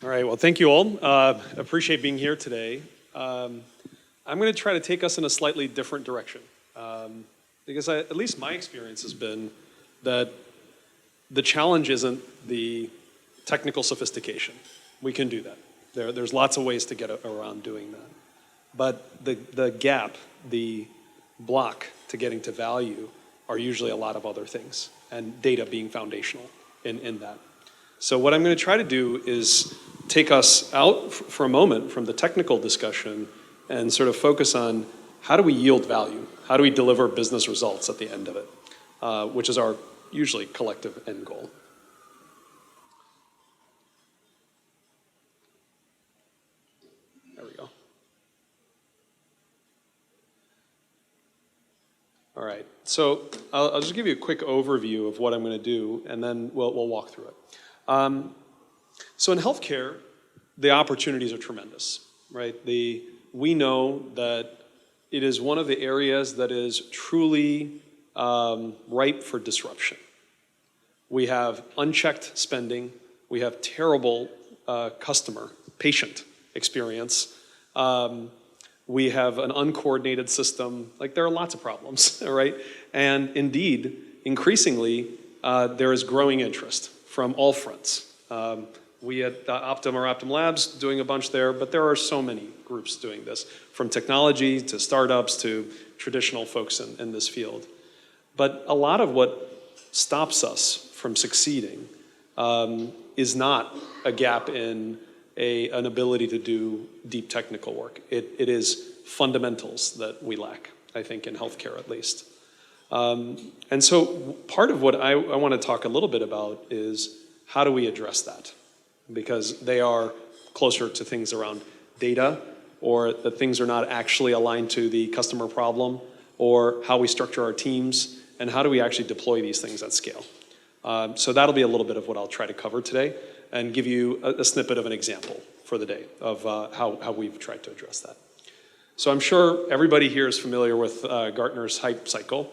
All right, well, thank you all. Appreciate being here today. I'm going to try to take us in a slightly different direction because at least my experience has been that the challenge isn't the technical sophistication. We can do that. There's lots of ways to get around doing that. But the gap, the block to getting to value are usually a lot of other things, and data being foundational in that. So what I'm going to try to do is take us out for a moment from the technical discussion and sort of focus on how do we yield value? How do we deliver business results at the end of it, which is our usually collective end goal. There we go. All right, so I'll just give you a quick overview of what I'm going to do, and then we'll walk through it. So in healthcare, the opportunities are tremendous, right? We know that it is one of the areas that is truly ripe for disruption. We have unchecked spending. We have terrible patient experience. We have an uncoordinated system. Like, there are lots of problems, right? And indeed, increasingly, there is growing interest from all fronts. We at Optum are Optum Labs doing a bunch there, but there are so many groups doing this, from technology to startups to traditional folks in this field. But a lot of what stops us from succeeding is not a gap in an ability to do deep technical work. It is fundamentals that we lack, I think, in healthcare at least. And so part of what I want to talk a little bit about is how do we address that? Because they are closer to things around data, or that things are not actually aligned to the customer problem, or how we structure our teams, and how do we actually deploy these things at scale. So that'll be a little bit of what I'll try to cover today, and give you a snippet of an example for the day of how we've tried to address that. So I'm sure everybody here is familiar with Gartner's hype cycle.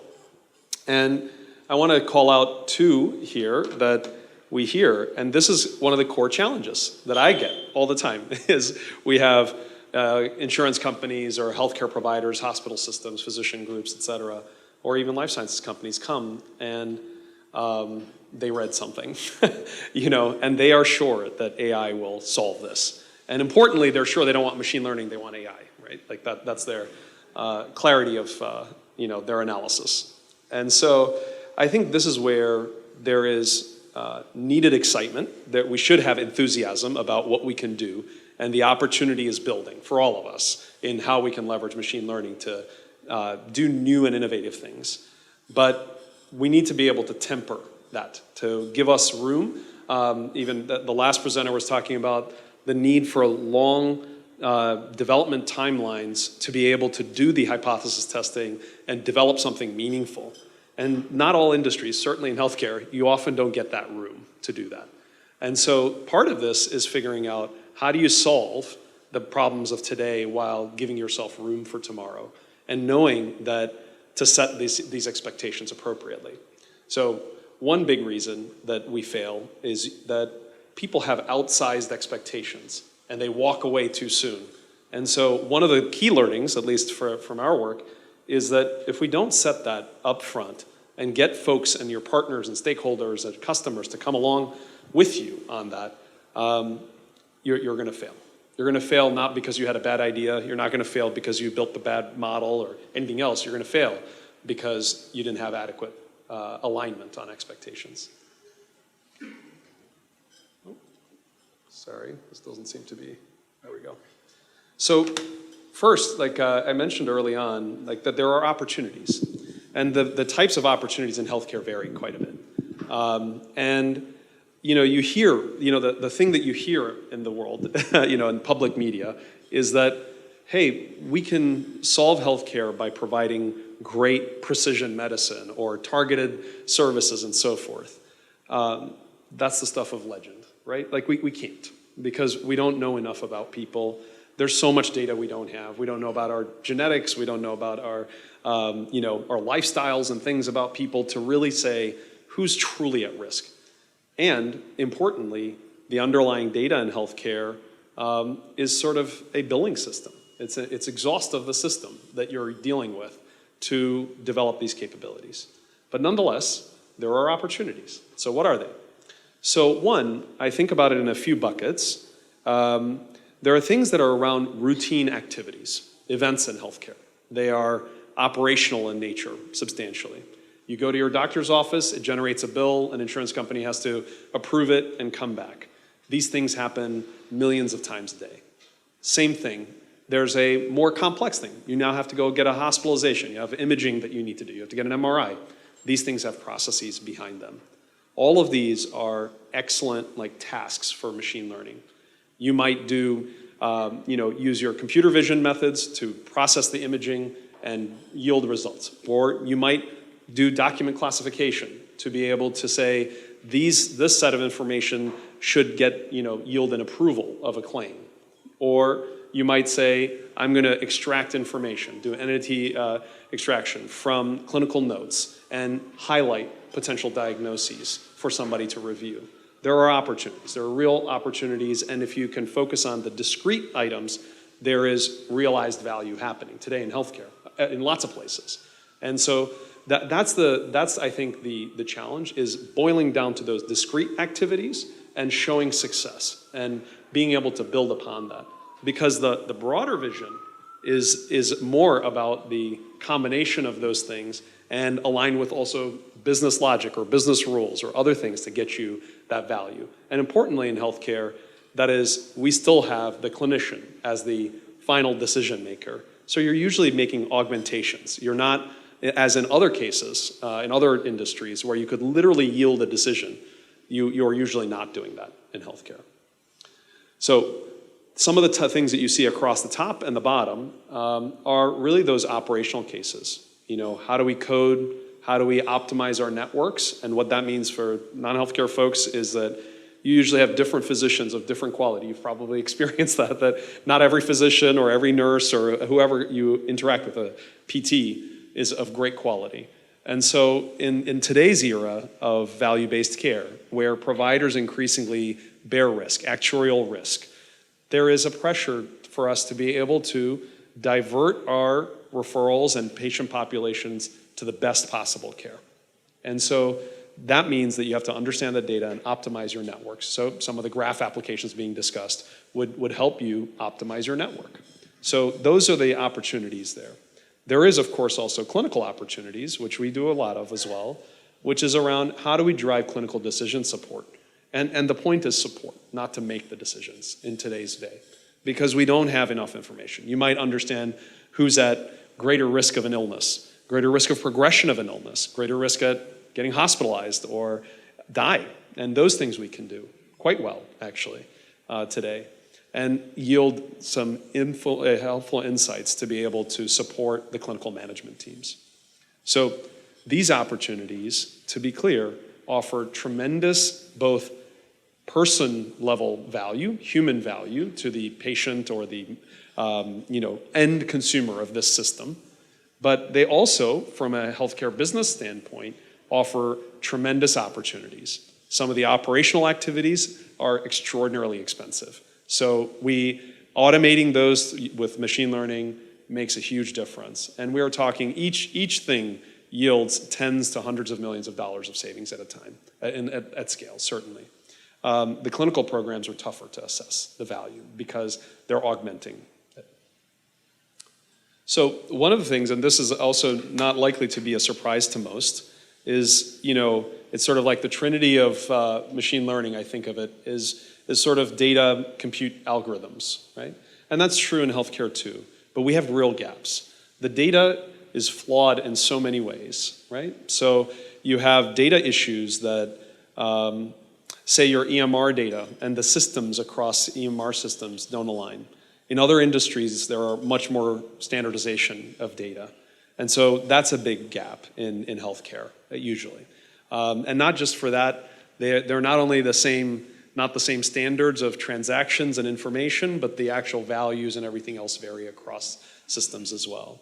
And I want to call out two here that we hear, and this is one of the core challenges that I get all the time, is we have insurance companies or healthcare providers, hospital systems, physician groups, et cetera, or even life sciences companies come and they read something, and they are sure that AI will solve this. And importantly, they're sure they don't want machine learning, they want AI, right? Like that's their clarity of their analysis. And so I think this is where there is needed excitement, that we should have enthusiasm about what we can do, and the opportunity is building for all of us in how we can leverage machine learning to do new and innovative things. But we need to be able to temper that, to give us room. Even the last presenter was talking about the need for long development timelines to be able to do the hypothesis testing and develop something meaningful. And not all industries, certainly in healthcare, you often don't get that room to do that. And so part of this is figuring out how do you solve the problems of today while giving yourself room for tomorrow, and knowing that to set these expectations appropriately. So one big reason that we fail is that people have outsized expectations and they walk away too soon. And so one of the key learnings, at least from our work, is that if we don't set that up front and get folks and your partners and stakeholders and customers to come along with you on that, you're going to fail. You're going to fail not because you had a bad idea. You're not going to fail because you built the bad model or anything else. You're going to fail because you didn't have adequate alignment on expectations. Oh, sorry, this doesn't seem to be, there we go. So first, like I mentioned early on, like that there are opportunities, and the types of opportunities in healthcare vary quite a bit. And you hear, the thing that you hear in the world, in public media, is that, hey, we can solve healthcare by providing great precision medicine or targeted services and so forth. That's the stuff of legend, right? Like we can't, because we don't know enough about people. There's so much data we don't have. We don't know about our genetics. We don't know about our lifestyles and things about people to really say who's truly at risk. And importantly, the underlying data in healthcare is sort of a billing system. It's exhaustive the system that you're dealing with to develop these capabilities. But nonetheless, there are opportunities. So what are they? So one, I think about it in a few buckets. There are things that are around routine activities, events in healthcare. They are operational in nature, substantially. You go to your doctor's office, it generates a bill, an insurance company has to approve it and come back. These things happen millions of times a day. Same thing, there's a more complex thing. You now have to go get a hospitalization, you have imaging that you need to do, you have to get an MRI. These things have processes behind them. All of these are excellent tasks for machine learning. You might do, use your computer vision methods to process the imaging and yield results. Or you might do document classification to be able to say, this set of information should get, yield an approval of a claim. Or you might say, I'm going to extract information, do entity extraction from clinical notes and highlight potential diagnoses for somebody to review. There are opportunities, there are real opportunities, and if you can focus on the discrete items, there is realized value happening today in healthcare, in lots of places. And so that's I think, the challenge is boiling down to those discrete activities and showing success and being able to build upon that. Because the broader vision is more about the combination of those things and align with also business logic or business rules or other things to get you that value. And importantly in healthcare, that is, we still have the clinician as the final decision maker. So you're usually making augmentations. You're not, as in other cases, in other industries where you could literally yield a decision, you're usually not doing that in healthcare. So some of the things that you see across the top and the bottom are really those operational cases. How do we code? How do we optimize our networks? And what that means for non-healthcare folks is that you usually have different physicians of different quality. You've probably experienced that not every physician or every nurse or whoever you interact with, a PT, is of great quality. And so in today's era of value-based care, where providers increasingly bear risk, actuarial risk, there is a pressure for us to be able to divert our referrals and patient populations to the best possible care. And so that means that you have to understand the data and optimize your networks. So some of the graph applications being discussed would help you optimize your network. So those are the opportunities there. There is, of course, also clinical opportunities, which we do a lot of as well, which is around how do we drive clinical decision support. And the point is support, not to make the decisions in today's day, because we don't have enough information. You might understand who's at greater risk of an illness, greater risk of progression of an illness, greater risk at getting hospitalized or die. And those things we can do quite well, actually, today, and yield some helpful insights to be able to support the clinical management teams. So these opportunities, to be clear, offer tremendous both person-level value, human value to the patient or the end consumer of this system, but they also, from a healthcare business standpoint, offer tremendous opportunities. Some of the operational activities are extraordinarily expensive. So automating those with machine learning makes a huge difference. And we are talking each thing yields tens to hundreds of millions of dollars of savings at a time, at scale, certainly. The clinical programs are tougher to assess the value because they're augmenting it. So one of the things, and this is also not likely to be a surprise to most, is, it's sort of like the trinity of machine learning, I think of it, is sort of data compute algorithms, right? And that's true in healthcare too, but we have real gaps. The data is flawed in so many ways, right? So you have data issues that, say your EMR data and the systems across EMR systems don't align. In other industries, there are much more standardization of data. And so that's a big gap in healthcare, usually. And not just for that, they're not only not the same standards of transactions and information, but the actual values and everything else vary across systems as well.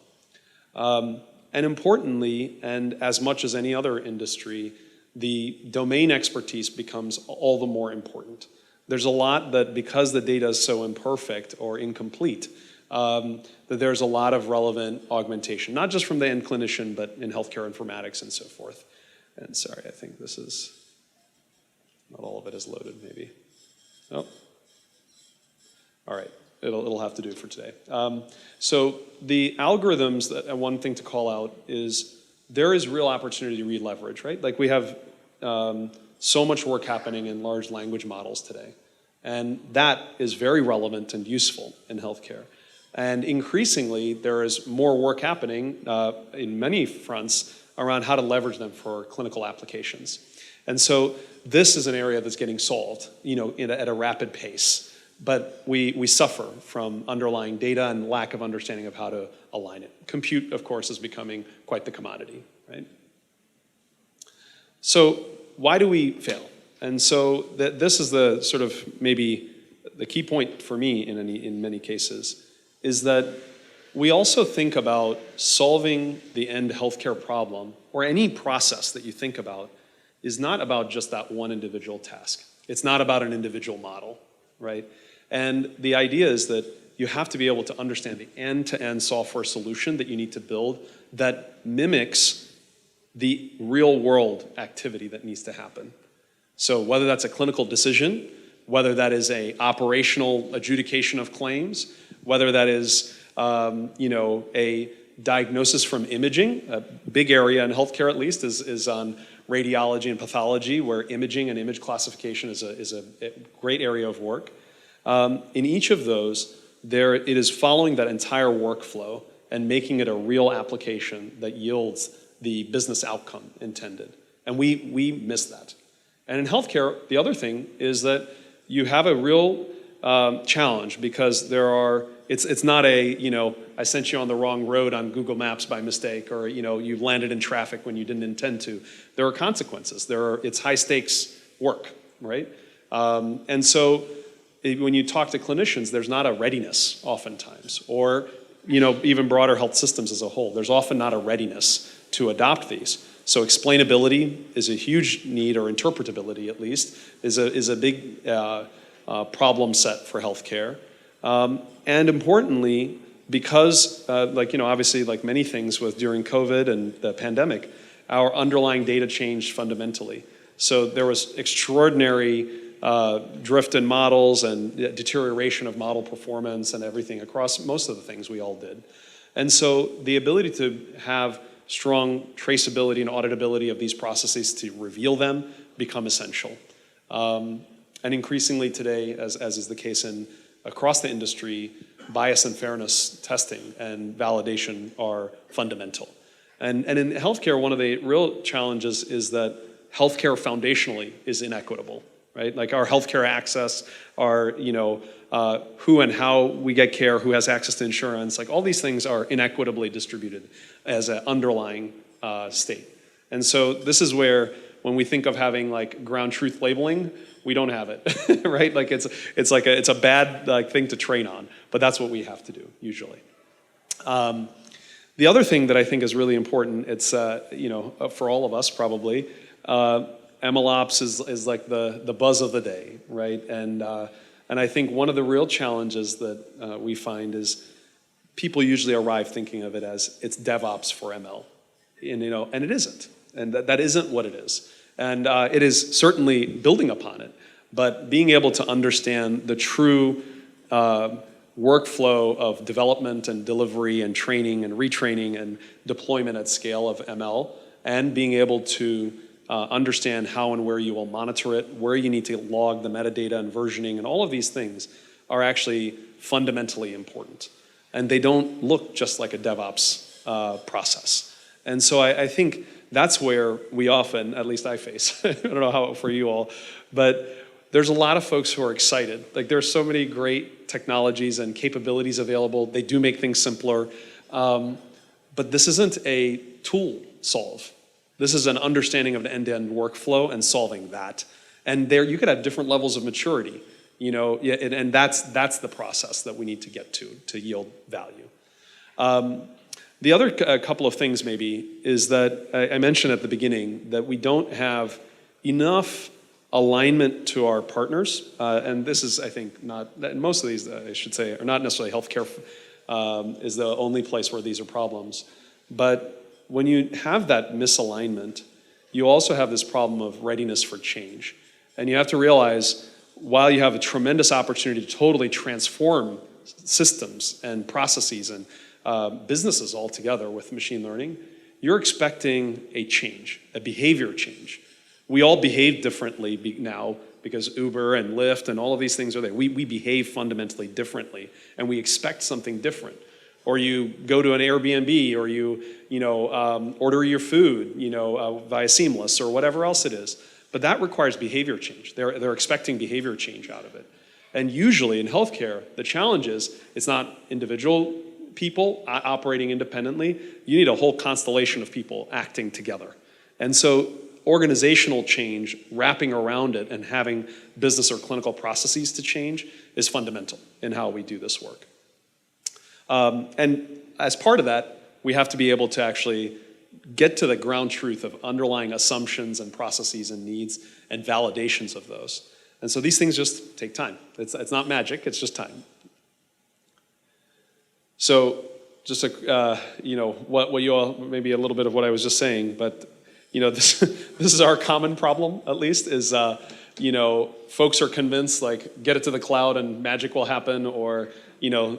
And importantly, and as much as any other industry, the domain expertise becomes all the more important. there's a lot that, because the data is so imperfect or incomplete, that there's a lot of relevant augmentation, not just from the end clinician, but in healthcare informatics and so forth. And sorry, I think this is, not all of it is loaded maybe. Oh, all right, it'll have to do for today. So the algorithms, that one thing to call out is there is real opportunity to re-leverage, right? Like we have so much work happening in large language models today. And that is very relevant and useful in healthcare. And increasingly, there is more work happening in many fronts around how to leverage them for clinical applications. And so this is an area that's getting solved, at a rapid pace. But we suffer from underlying data and lack of understanding of how to align it. Compute, of course, is becoming quite the commodity, right? So why do we fail? And so this is the sort of maybe the key point for me in many cases, is that we also think about solving the end healthcare problem, or any process that you think about, is not about just that one individual task. It's not about an individual model, right? And the idea is that you have to be able to understand the end-to-end software solution that you need to build that mimics the real-world activity that needs to happen. So whether that's a clinical decision, whether that is a operational adjudication of claims, whether that is a diagnosis from imaging, a big area in healthcare at least is on radiology and pathology, where imaging and image classification is a great area of work. In each of those, it is following that entire workflow and making it a real application that yields the business outcome intended. And we miss that. And in healthcare, the other thing is that you have a real challenge, because it's not I sent you on the wrong road on Google Maps by mistake, or you landed in traffic when you didn't intend to. There are consequences. It's high stakes work, right? And so when you talk to clinicians, there's not a readiness oftentimes, or even broader health systems as a whole. There's often not a readiness to adopt these. So explainability is a huge need, or interpretability at least, is a big problem set for healthcare. And importantly, because obviously like many things during COVID and the pandemic, our underlying data changed fundamentally. So there was extraordinary drift in models and deterioration of model performance and everything across most of the things we all did. And so the ability to have strong traceability and auditability of these processes, to reveal them, become essential. And increasingly today, as is the case across the industry, bias and fairness testing and validation are fundamental. And in healthcare, one of the real challenges is that healthcare foundationally is inequitable, right? Like our healthcare access, our, who and how we get care, who has access to insurance, like all these things are inequitably distributed as an underlying state. And so this is where, when we think of having like ground truth labeling, we don't have it, right? Like it's a bad thing to train on, but that's what we have to do usually. The other thing that I think is really important, it's for all of us probably, MLOps is like the buzz of the day, right? And I think one of the real challenges that we find is people usually arrive thinking of it as it's DevOps for ML, and it isn't, and that isn't what it is. And it is certainly building upon it, but being able to understand the true workflow of development and delivery and training and retraining and deployment at scale of ML, and being able to understand how and where you will monitor it, where you need to log the metadata and versioning, and all of these things are actually fundamentally important. And they don't look just like a DevOps process. And so I think that's where we often, at least I face, I don't know how for you all, but there's a lot of folks who are excited. Like there's so many great technologies and capabilities available. They do make things simpler. But this isn't a tool solve. This is an understanding of the end-to-end workflow and solving that. And there you could have different levels of maturity, and that's the process that we need to get to yield value. The other couple of things maybe is that I mentioned at the beginning that we don't have enough alignment to our partners, and this is, I think, not, most of these, I should say, are not necessarily healthcare is the only place where these are problems. But when you have that misalignment, you also have this problem of readiness for change. And you have to realize, while you have a tremendous opportunity to totally transform systems and processes and businesses altogether with machine learning, you're expecting a change, a behavior change. We all behave differently now because Uber and Lyft and all of these things are there. We behave fundamentally differently, and we expect something different. Or you go to an Airbnb, or you order your food via Seamless or whatever else it is. But that requires behavior change. They're expecting behavior change out of it. And usually in healthcare, the challenge is it's not individual people operating independently. You need a whole constellation of people acting together. And so organizational change, wrapping around it and having business or clinical processes to change is fundamental in how we do this work. And as part of that, we have to be able to actually get to the ground truth of underlying assumptions and processes and needs and validations of those. And so these things just take time. It's not magic, it's just time. So just what you all, maybe a little bit of what I was just saying, but this is our common problem, at least, is folks are convinced, like, get it to the cloud and magic will happen, or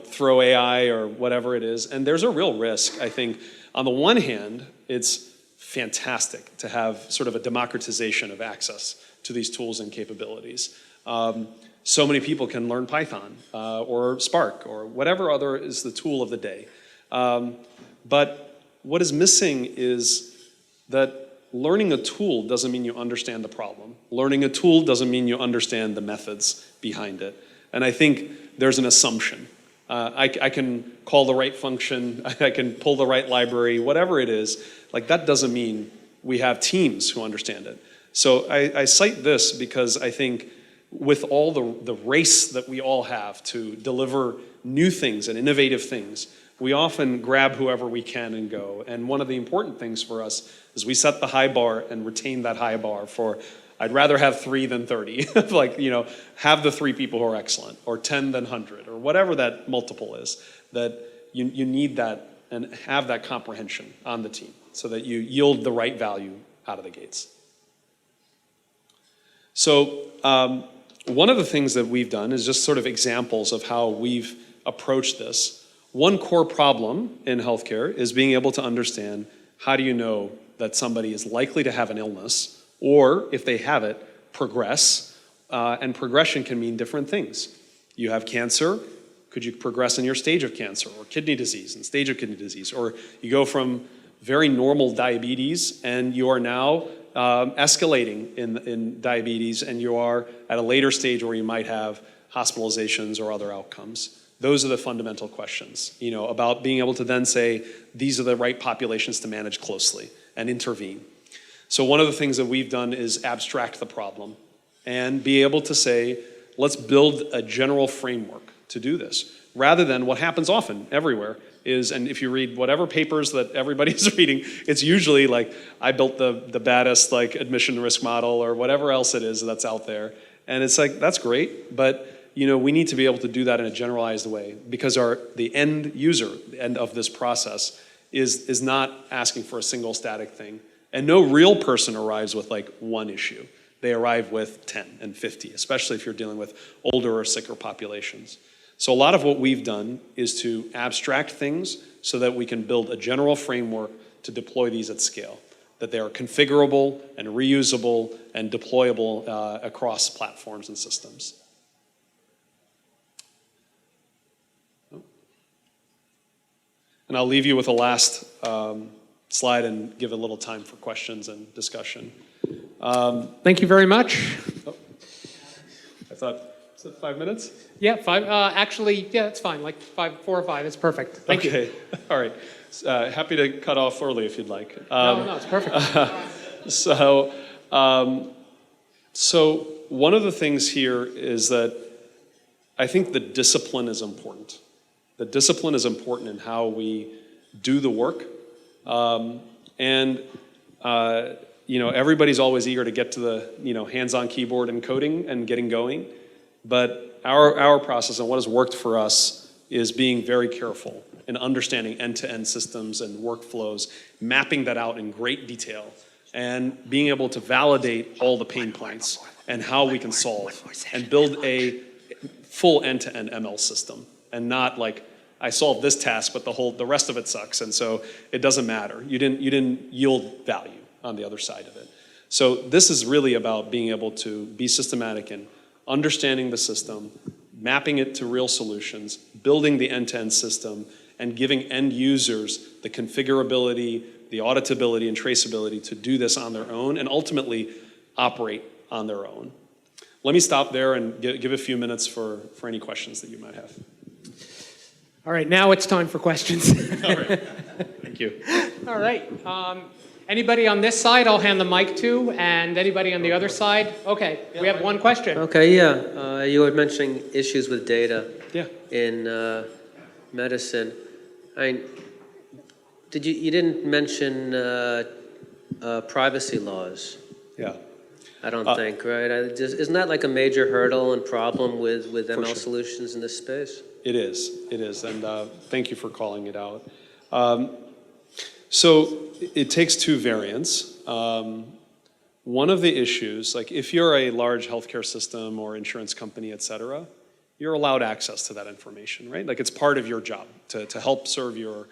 throw AI or whatever it is. And there's a real risk, I think. On the one hand, it's fantastic to have sort of a democratization of access to these tools and capabilities. So many people can learn Python or Spark or whatever other is the tool of the day. But what is missing is that learning a tool doesn't mean you understand the problem. Learning a tool doesn't mean you understand the methods behind it. And I think there's an assumption. I can call the right function, I can pull the right library, whatever it is. Like, that doesn't mean we have teams who understand it. So I cite this because I think with all the race that we all have to deliver new things and innovative things, we often grab whoever we can and go. And one of the important things for us is we set the high bar and retain that high bar for, I'd rather have 3 than 30. Like, have the 3 people who are excellent, or 10 than 100, or whatever that multiple is, that you need that and have that comprehension on the team so that you yield the right value out of the gates. So one of the things that we've done is just sort of examples of how we've approached this. One core problem in healthcare is being able to understand, how do you know that somebody is likely to have an illness, or if they have it, progress, and progression can mean different things. You have cancer, could you progress in your stage of cancer, or kidney disease and stage of kidney disease, or you go from very normal diabetes and you are now escalating in diabetes, and you are at a later stage where you might have hospitalizations or other outcomes. Those are the fundamental questions, about being able to then say, these are the right populations to manage closely and intervene. So one of the things that we've done is abstract the problem and be able to say, let's build a general framework to do this. Rather than what happens often everywhere is, and if you read whatever papers that everybody's reading, it's usually like, I built the baddest admission risk model or whatever else it is that's out there. And it's like, that's great, but we need to be able to do that in a generalized way, because the end user, the end of this process, is not asking for a single static thing. And no real person arrives with one issue. They arrive with 10 and 50, especially if you're dealing with older or sicker populations. So a lot of what we've done is to abstract things so that we can build a general framework to deploy these at scale, that they are configurable and reusable and deployable across platforms and systems. And I'll leave you with a last slide and give a little time for questions and discussion. Thank you very much. Oh, I thought, is it 5 minutes? Yeah, 5. Actually, yeah, it's fine. 4 or 5. It's perfect. Thank you. Okay, all right. Happy to cut off early if you'd like. No, it's perfect. So one of the things here is that I think the discipline is important. The discipline is important in how we do the work. everybody's always eager to get to the, hands-on keyboard and coding and getting going. But our process and what has worked for us is being very careful in understanding end-to-end systems and workflows, mapping that out in great detail, and being able to validate all the pain points and how we can solve and build a full end-to-end ML system, and not like, I solved this task, but the rest of it sucks, and so it doesn't matter. You didn't yield value on the other side of it. So this is really about being able to be systematic in understanding the system, mapping it to real solutions, building the end-to-end system, and giving end users the configurability, the auditability, and traceability to do this on their own, and ultimately operate on their own. Let me stop there and give a few minutes for any questions that you might have. All right, now it's time for questions. All right. Thank you. All right. Anybody on this side, I'll hand the mic to, and anybody on the other side? Okay, we have one question. Okay, yeah. You were mentioning issues with data in medicine. You didn't mention privacy laws. Yeah. I don't think, right? Isn't that like a major hurdle and problem with ML solutions in this space? It is, and thank you for calling it out. So it takes two variants. One of the issues, like if you're a large healthcare system or insurance company, et cetera, you're allowed access to that information, right? Like it's part of your job to help serve your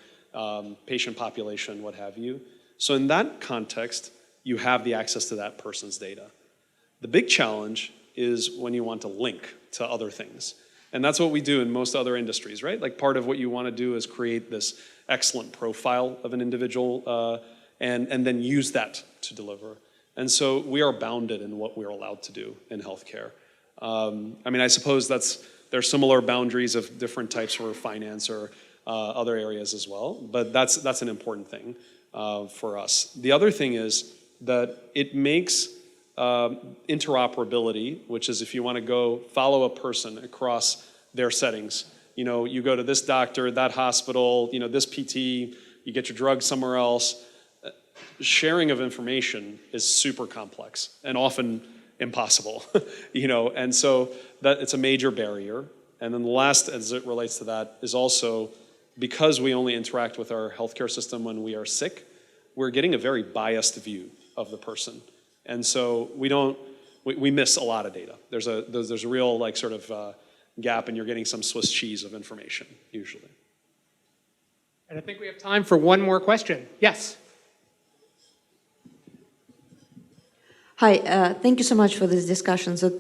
patient population, what have you. So in that context, you have the access to that person's data. The big challenge is when you want to link to other things. And that's what we do in most other industries, right? Like part of what you want to do is create this excellent profile of an individual and then use that to deliver. And so we are bounded in what we're allowed to do in healthcare. I suppose there's similar boundaries of different types for finance or other areas as well, but that's an important thing for us. The other thing is that it makes interoperability, which is if you want to go follow a person across their settings. You go to this doctor, that hospital, this PT, you get your drugs somewhere else. Sharing of information is super complex and often impossible, and so that it's a major barrier. And then the last, as it relates to that, is also because we only interact with our healthcare system when we are sick, we're getting a very biased view of the person. And so we miss a lot of data. There's a real gap, and you're getting some Swiss cheese of information usually. And I think we have time for one more question. Yes. Hi, thank you so much for this discussion. So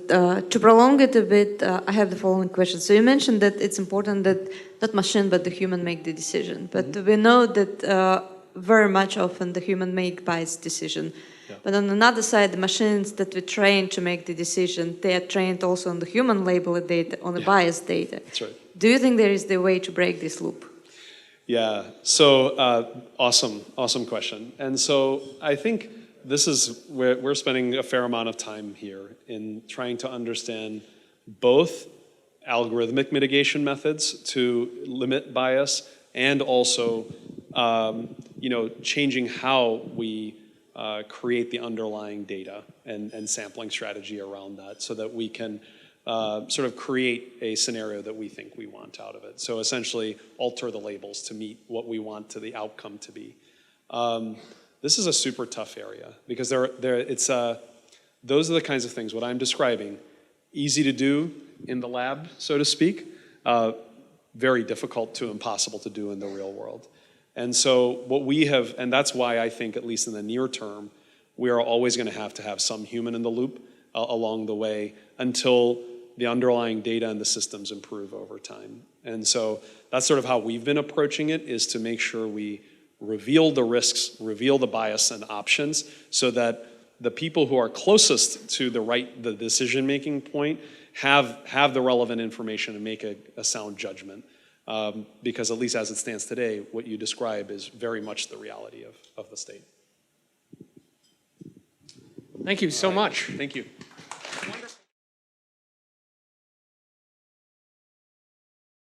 to prolong it a bit, I have the following question. So you mentioned that it's important that not machine but the human make the decision. But we know that very much often the human make biased decision. Yeah. But on another side, the machines that we train to make the decision, they are trained also on the human labeled data, on the biased data. That's right. Do you think there is the way to break this loop? Yeah, so awesome question. And so I think this is where we're spending a fair amount of time here in trying to understand both algorithmic mitigation methods to limit bias and also changing how we create the underlying data and sampling strategy around that so that we can sort of create a scenario that we think we want out of it. So essentially alter the labels to meet what we want to the outcome to be. This is a super tough area because those are the kinds of things, what I'm describing, easy to do in the lab, so to speak, very difficult to impossible to do in the real world. And so what we have, and that's why I think, at least in the near term, we are always going to have some human in the loop along the way until the underlying data and the systems improve over time. And so that's sort of how we've been approaching it, is to make sure we reveal the risks, reveal the bias and options so that the people who are closest to the decision-making point have the relevant information and make a sound judgment. Because at least as it stands today, what you describe is very much the reality of the state. Thank you so much. Thank you.